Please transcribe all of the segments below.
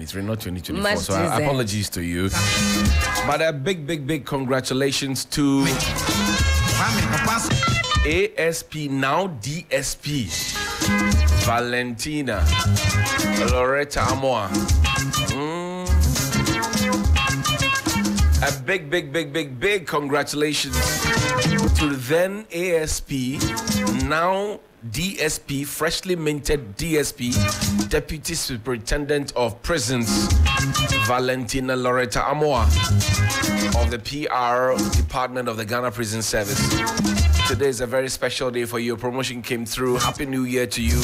2023, not 2024. So apologies to you. But a big congratulations to ASP, now DSP, Valentina Loretta Amoa. A big congratulations to then ASP, now DSP, freshly minted DSP, Deputy Superintendent of Prisons, Valentina Loretta Amoa of the PR Department of the Ghana Prison Service. Today is a very special day for you. Promotion came through. Happy New Year to you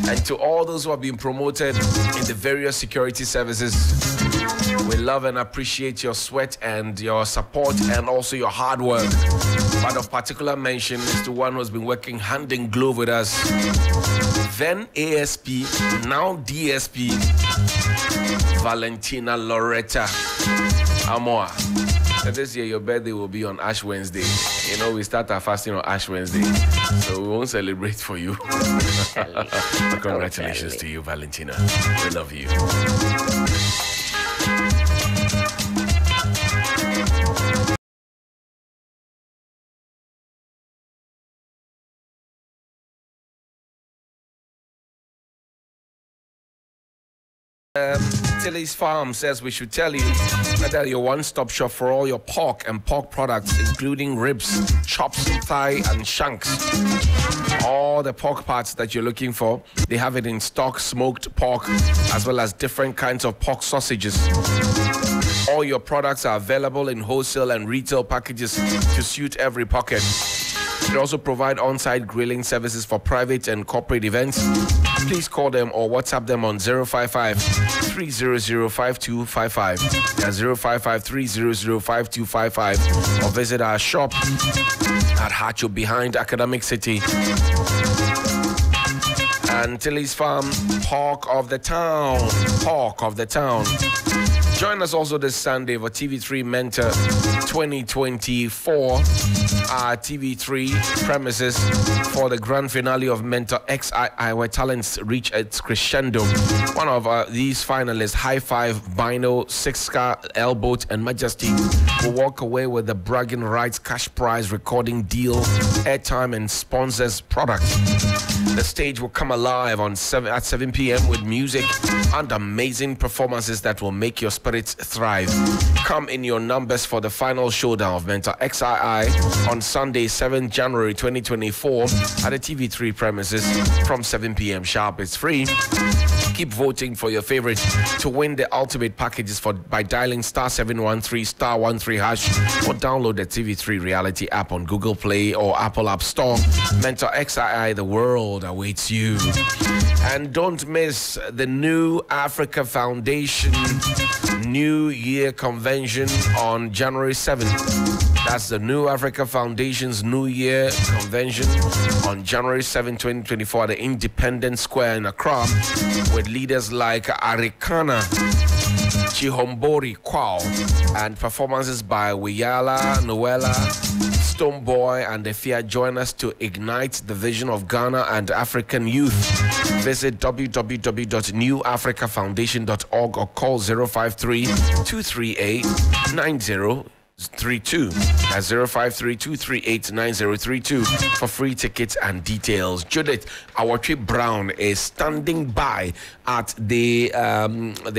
and to all those who have been promoted in the various security services. We love and appreciate your sweat and your support and also your hard work. But of particular mention is the one who's been working hand in glove with us. Then ASP, now DSP, Valentina Loretta Amoa. This year your birthday will be on Ash Wednesday. You know, we start our fasting on Ash Wednesday, so we won't celebrate for you. Congratulations to you, Valentina. We love you. Tilly's Farm says we should tell you that they're your one-stop shop for all your pork and pork products, including ribs, chops, thigh, and shanks. All the pork parts that you're looking for, they have it in stock, smoked pork, as well as different kinds of pork sausages. All your products are available in wholesale and retail packages to suit every pocket. They also provide on-site grilling services for private and corporate events. Please call them or WhatsApp them on 055-300-5255. That's 055-300-5255. Or visit our shop at Hacho behind Academic City. And Tilly's Farm, Pork of the Town. Pork of the Town. Join us also this Sunday for TV3 Mentor 2024. Our TV3 premises for the grand finale of Mentor XII, where talents reach its crescendo. One of these finalists, High Five, Bino, Six Car, Elboat, and Majesty, will walk away with the bragging rights, cash prize, recording deal, airtime, and sponsors products. The stage will come alive at 7 p.m. with music and amazing performances that will make your spirits thrive. Come in your numbers for the final showdown of Mentor XII on Sunday, 7th January 2024 at the TV3 premises from 7 p.m. sharp. It's free. Keep voting for your favorite to win the ultimate packages by dialing *713*13# or download the TV3 Reality app on Google Play or Apple App Store. Mentor XII, the world awaits you. And don't miss the New Africa Foundation New Year Convention on January 7th. That's the New Africa Foundation's New Year Convention on January 7, 2024 at the Independence Square in Accra, with leaders like Arikana, Chihombori Kwao, and performances by Wiyala, Noella, Stoneboy, and Efia. Join us to ignite the vision of Ghana and African youth. Visit www.newafricafoundation.org or call 053-238-9032. That's 053-238-9032 for free tickets and details. Judith Brown is standing by at the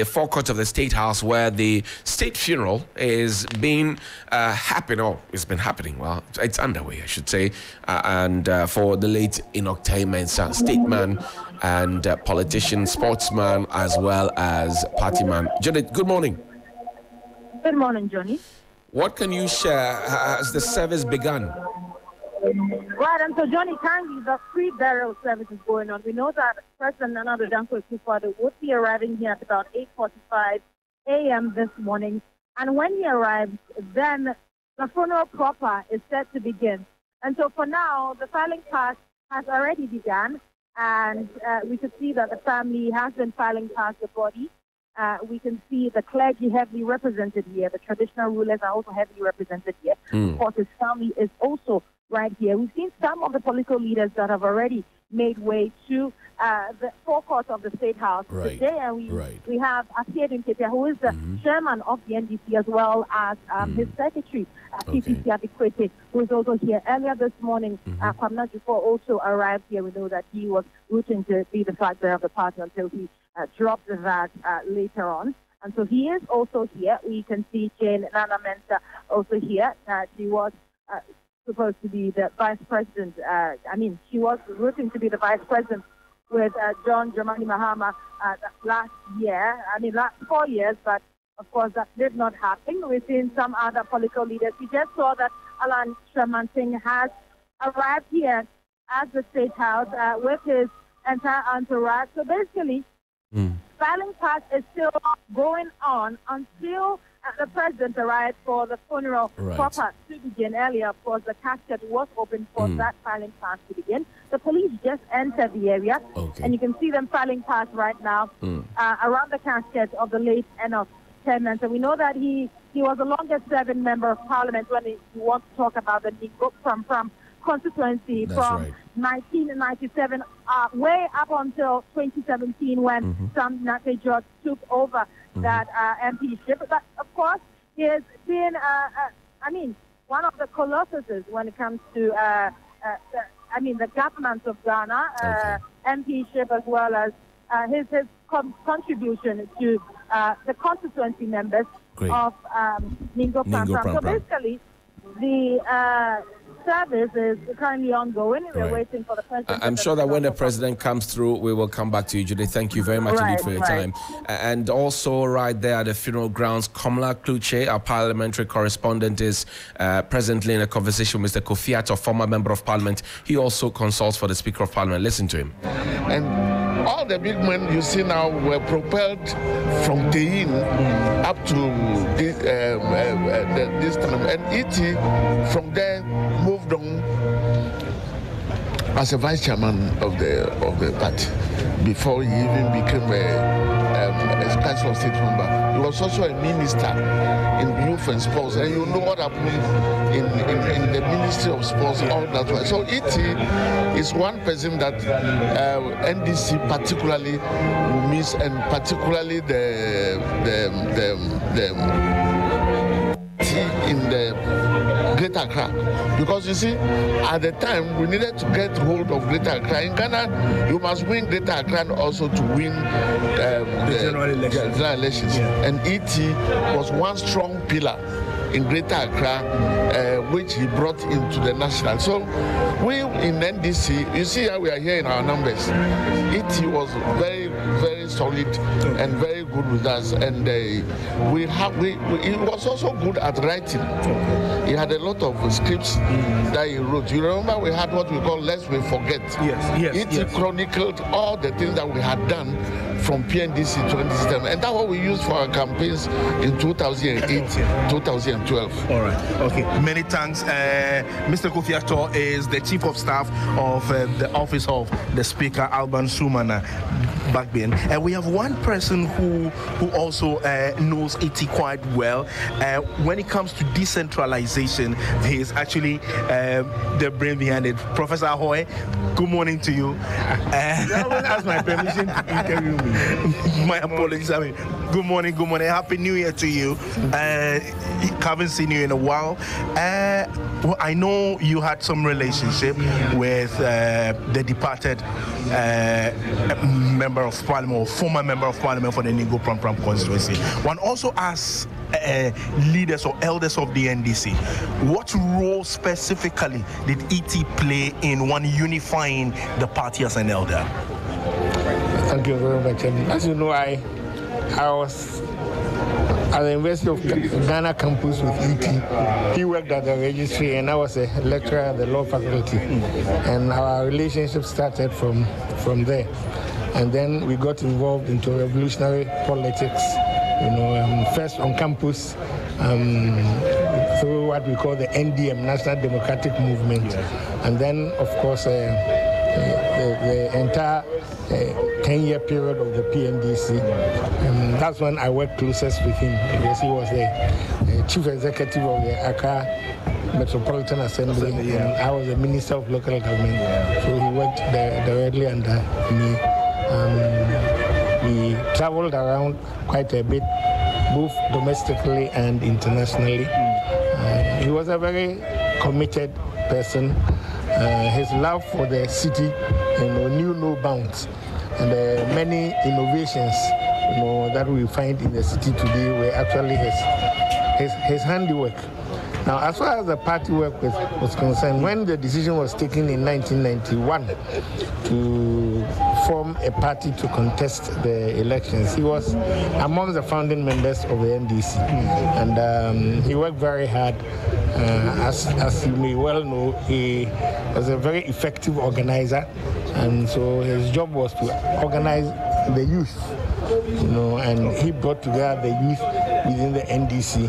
forecourt of the State House, where the state funeral is being it's been happening. Well, it's underway, I should say, and for the late Enoch Mensah, statesman and politician, sportsman, as well as party man. Judith, good morning. Good morning, Johnny. What can you share? Has the service begun? Right, and so Johnny, currently the free burial service is going on. We know that President Nana Addo Dankwa Akufo-Addo would be arriving here at about 8:45 a.m. this morning. And when he arrives, then the funeral proper is set to begin. And so for now, the filing past has already begun, and we could see that the family has been filing past the body. We can see the clergy heavily represented here. The traditional rulers are also heavily represented here. Of course, his family is also right here. We've seen some of the political leaders that have already made way to the forecourt of the State House today, and we have Afiedun Ketia, who is the chairman of the NDC, as well as his secretary, PPC Abikwete, who is also here. Earlier this morning, Kwamna Jufo also arrived here. We know that he was rooting to be the flag bearer of the party until he dropped that later on. And so he is also here. We can see Jane Nana Mensah also here. She was supposed to be the vice president. She was rooting to be the vice president with John Dramani Mahama last 4 years, but of course that did not happen. We've seen some other political leaders. We just saw that Alan Sherman Singh has arrived here at the State House with his entire entourage. So basically, filing part is still going on until the president arrived for the funeral proper to begin. Earlier, of course, the casket was open for that filing part to begin. The police just entered the area, and you can see them filing part right now around the casket of the late Enoch Tenement. And we know that he was the longest-serving member of parliament when you want to talk about the Ningo from constituency from 1997 way up until 2017 when Sam Nate George took over that MPship. But of course, he has been, one of the colossuses when it comes to, the government of Ghana, MPship, as well as his contribution to the constituency members of Ningo Pram. So basically, the service is currently ongoing. We're waiting for the president. I'm sure that when the president comes through, we will come back to you, Judith. Thank you very much indeed for your time. And also right there at the funeral grounds, Komla Kluche, our parliamentary correspondent, is presently in a conversation with Mr. Kofi Atto, former member of parliament. He also consults for the Speaker of Parliament. Listen to him. And all the big men you see now were propelled from Tein up to this time. And E.T. from there moved on as a vice chairman of the party before he even became a council of state member. He was also a minister in youth and sports, and you know what happened in the Ministry of Sports, all that way. So E.T. is one person that NDC particularly miss, and particularly the in the Greater Accra, because you see, at the time we needed to get hold of Greater Accra. In Ghana, you must win Greater Accra and also to win the general elections. And E.T. was one strong pillar in Greater Accra, which he brought into the national. So we in NDC, you see how we are here in our numbers. E.T. was very, very solid and very good with us, and he was also good at writing. He had a lot of scripts that he wrote. You remember we had what we call Lest We Forget. Yes. E.T. chronicled all the things that we had done from PNDC to NDC, and that's what we used for our campaigns in 2008, 2012. All right. Okay. Many thanks. Mr. Kofi Atto is the Chief of Staff of the Office of the Speaker, Alban Sumana Backbin. And we have one person who also knows E.T. quite well. When it comes to decentralization, he is actually the brain behind it. Professor Ahoy, good morning to you. That's my permission to interview me. My apologies. Good morning. Happy New Year to you. Haven't seen you in a while. Well, I know you had some relationship with the departed member of parliament, or former member of parliament for the Ningo Pram constituency. One also asks leaders or elders of the NDC, what role specifically did E.T. play in one unifying the party as an elder? Thank you very much. As you know, I was at the University of Ghana campus with E.T. He worked at the registry, and I was a lecturer at the law faculty. And our relationship started from there. And then we got involved into revolutionary politics, first on campus, through what we call the NDM, National Democratic Movement. And then, of course, the entire 10-year period of the PNDC. That's when I worked closest with him, because he was the chief executive of the Accra Metropolitan Assembly, and I was the Minister of Local Government. So he worked directly under me. We traveled around quite a bit, both domestically and internationally. He was a very committed person. His love for the city knew no bounds. And many innovations that we find in the city today were actually his handiwork. Now, as far as the party work was concerned, when the decision was taken in 1991 to form a party to contest the elections, he was among the founding members of the NDC. And he worked very hard. As you may well know, he was a very effective organizer. And so his job was to organize the youth, and he brought together the youth within the NDC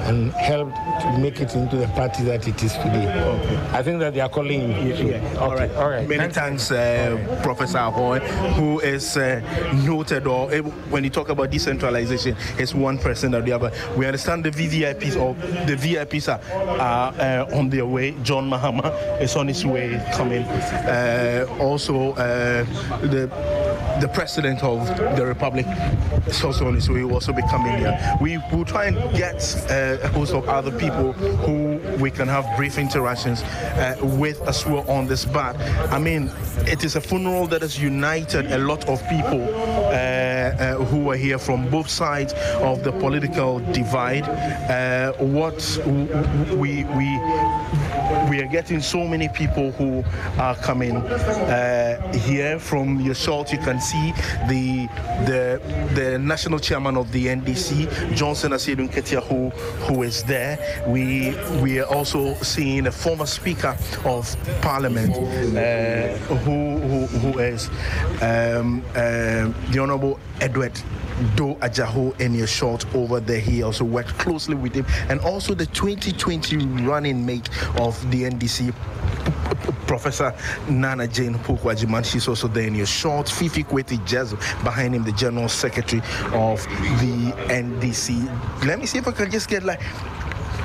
and helped to make it into the party that it is today. I think that they are calling you. All right. Many thanks, Professor Ahoy, who is noted, or when you talk about decentralization, is one person or the other. We understand the VIPs are on their way. John Mahama is on his way coming. Also, the President of the Republic is also on his way, will also be coming here. We will try and get a host of other people who we can have brief interactions with as well on this. But I mean, it is a funeral that has united a lot of people who are here from both sides of the political divide. We are getting so many people who are coming here. From your shot, you can see the national chairman of the NDC, Johnson Asiedu Nketia, who is there. We are also seeing a former Speaker of Parliament, who is the Honourable Edward Do Ajaho in your shot over there. He also worked closely with him, and also the 2020 running mate of the NDC, Professor Nana Jane Pukwajiman. She's also there in your short. Fifi Kweti Jazz behind him, the General Secretary of the NDC. Let me see if I can just get like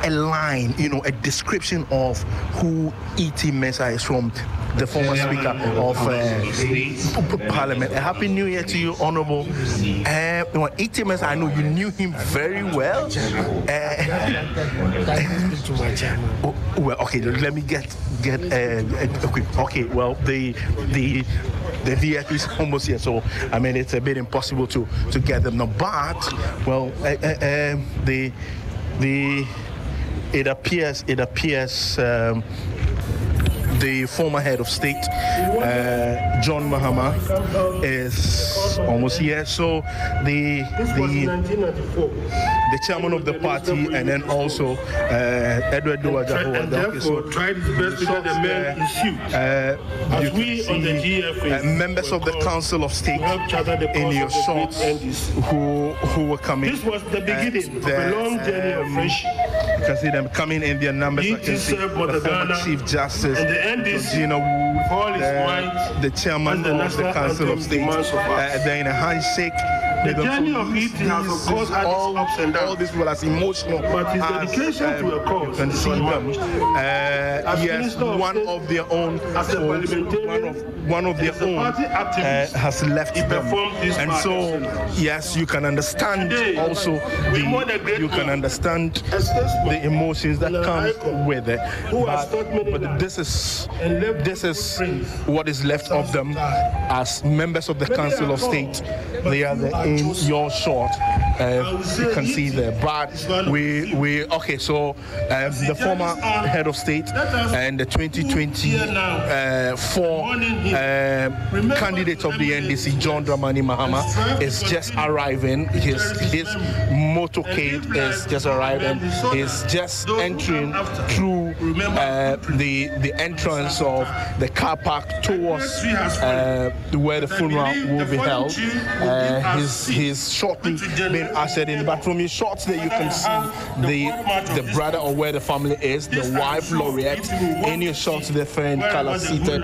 a line, a description of who E.T. Mensa is, from the former Speaker of Parliament. A happy New Year to you, Honourable. E.T. Mensa, I know you knew him very well. Well, okay, let me get a quick. Okay, well, the VIP is almost here, so I mean it's a bit impossible to get them now. But well, it appears the former head of state, John Mahama, is almost here. So the chairman of the party, and then also Edward Duajaho. And therefore tried his best to get the men in suit. As we on the GFA, members of the Council of State in your shorts who were coming. This was the beginning of a long journey of friendship. You can see them coming in their numbers. I can see the former Chief Justice, Gina Wood, the chairman of the Council of State. They're in a handshake. The journey of it has, of course, had its ups and downs. All this was as emotional. But his dedication to a cause. You can see them. Yes, one of their own. One of their own has left them. And so, yes, you can understand also you can understand the emotions that come with it. But this is what is left of them as members of the Council of State. They are in your short. You can see there. But okay. So the former head of state and the 2024 candidate of the NDC, John Dramani Mahama, is just arriving. His motorcade is just arriving. He's just entering through the entrance of the car park towards where the funeral will be held. He's shortly being being ushered in. But from your shots there, you can see the brother or where the family is, the wife Laureate. In your shots, the friend Kala seated,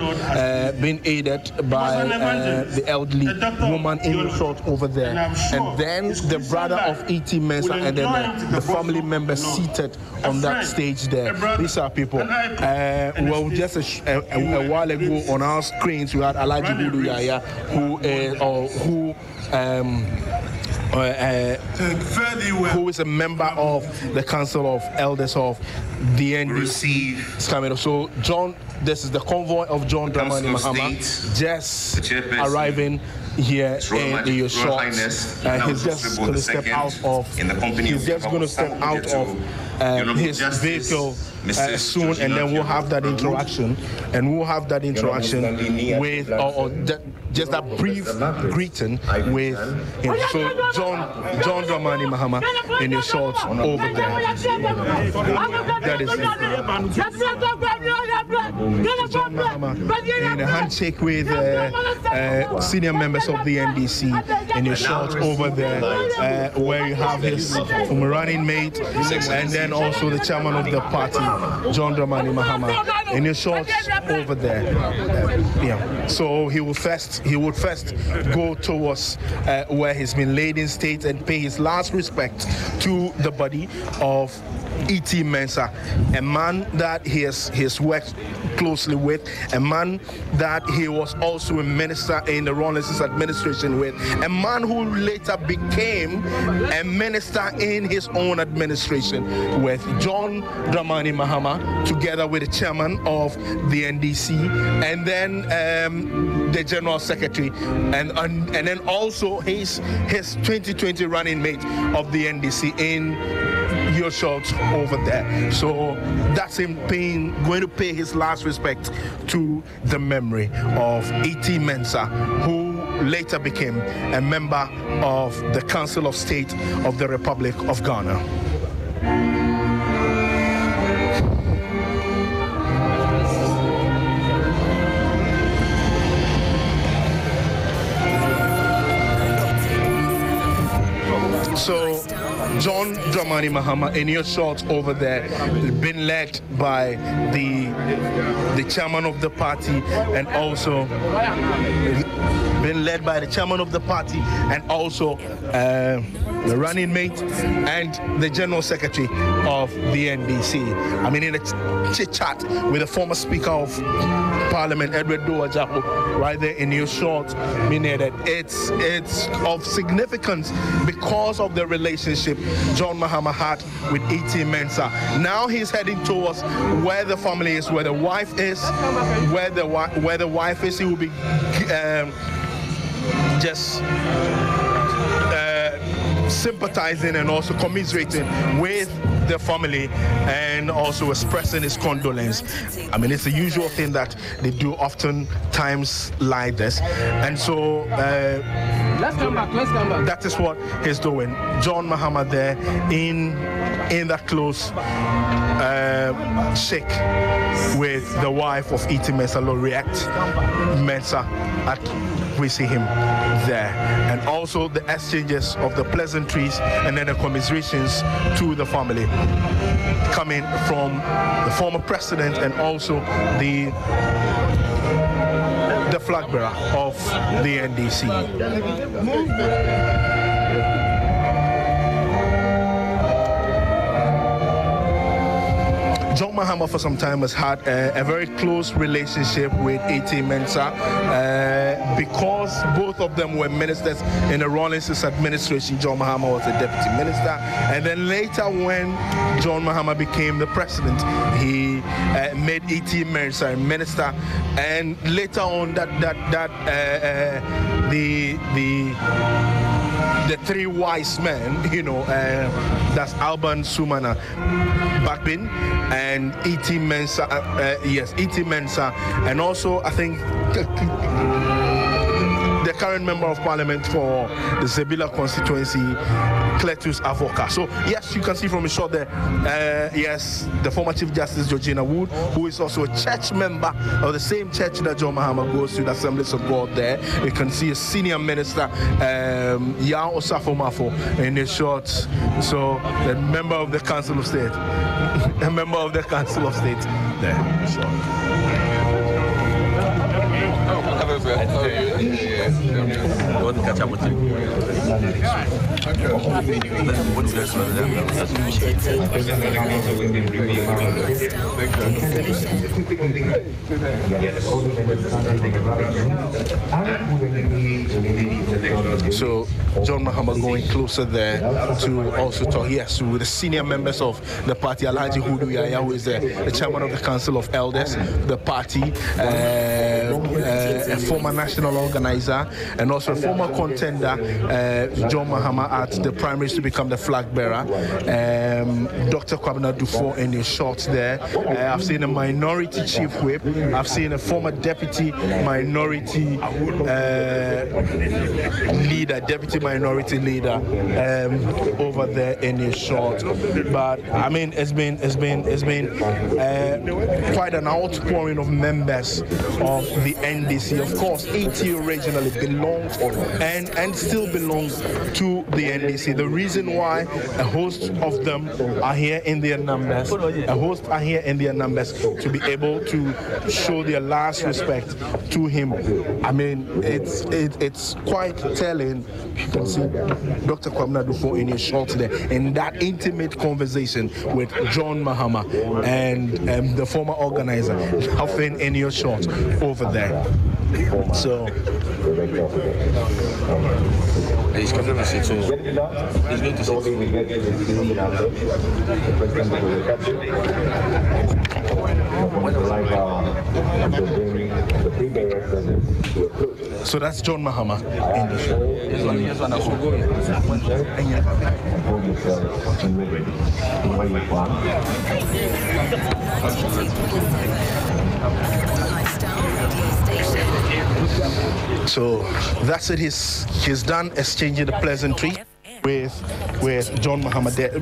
being aided by the elderly woman in your shot over there, and then the brother of E.T. Mensah, and then the family members seated on that stage there. These are people. Well, just a while ago on our screens, we had Alaji Budu Yaya, who is a member of the Council of Elders of the NDC. So, John, this is the convoy of John Dramani Mahama just arriving here in your shots. He's just going to step out of. He's just going to step out of his vehicle soon, and then we'll have that interaction, with just that brief greeting with him. So John Dramani Mahama in your shorts over there. That is John Mahama in a handshake with senior members of the NDC in your shorts over there, where you have his running mate, and then also the chairman of the party, John Dramani Mahama, in his shorts over there. So he would first go towards where he's been laid in state and pay his last respect to the body of E.T. Mensah, a man that he has worked closely with, a man that he was also a minister in the Rawlinson's administration with, a man who later became a minister in his own administration with. John Dramani Mahama, together with the chairman of the NDC, and then the general secretary, and then also his 2020 running mate of the NDC in your shots over there. So that's him going to pay his last respect to the memory of E.T. Mensah, who later became a member of the Council of State of the Republic of Ghana. So John Dramani Mahama in your shots over there, been led by the chairman of the party, and also the running mate and the general secretary of the NDC. I mean, in a chit chat with the former Speaker of Parliament, Edward Dowajapo, right there in your short, meaning that it's of significance because of the relationship John Mahama had with E.T. Mensah. Now he's heading towards where the family is, where the wife is, where the wife is. He will be just sympathizing and also commiserating with the family and also expressing his condolence. I mean, it's the usual thing that they do often times like this. And so let's come back. That is what he's doing. John Mahama there in that close shake with the wife of E.T. Mensah, Laureate Mensah. We see him there, and also the exchanges of the pleasantries and then the commiserations to the family coming from the former president and also the flag bearer of the NDC. John Mahama for some time has had a very close relationship with E.T. Mensah because both of them were ministers in the Rawlinson's administration. John Mahama was the deputy minister, and then later when John Mahama became the president, he made E.T. Mensah a minister, and later on the three wise men, that's Alban Sumana Bakbin and E.T. Mensah, E.T. Mensah, and also I think the the current member of parliament for the Zebila constituency, Cletus Avoka. So yes, you can see from a shot there, yes, the former Chief Justice Georgina Wood, who is also a church member of the same church that John Mahama goes to, the Assemblies of God there. You can see a senior minister, Yao Osafo Mafo, in a shot. So the member of the Council of State, a member of the Council of State there. So. So John Mahama going closer there to also talk, yes, with the senior members of the party, Alhaji Hudu Yaya, who is the chairman of the Council of Elders, the party, a former national organizer, and also a former contender, John Mahama, at the primaries to become the flag bearer. Dr. Kwabena Dufo in his shorts there. I've seen a minority chief whip. I've seen a former deputy minority leader, deputy minority leader over there in his shorts. But I mean, it's been quite an outpouring of members of the NDC. Of course, AT originally belongs and still belongs to the NDC. The reason why a host of them are here in their numbers, to be able to show their last respect to him. I mean, it's quite telling. You can see Dr. Kwabena Dufo in his shorts there, in that intimate conversation with John Mahama and the former organizer, Huffin in your shorts over there. So he's coming to sit. He's going to sit. So that's John Mahama in the show. So that's it. He's done exchanging the pleasantry with John Mahama there.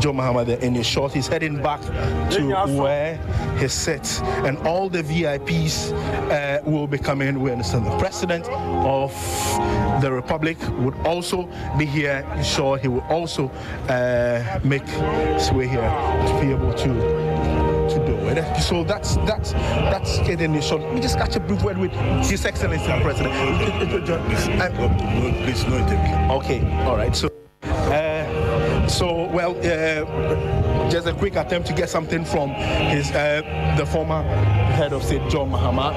John Mahama there in his short. He's heading back to where he sits, and all the VIPs will be coming. We understand the President of the Republic would also be here. Sure, he will also make his way here to be able to do it. So that's it in the short. Let me just catch a brief word with His Excellency the President. Okay, all right. So just a quick attempt to get something from his the former head of state, John Mahama.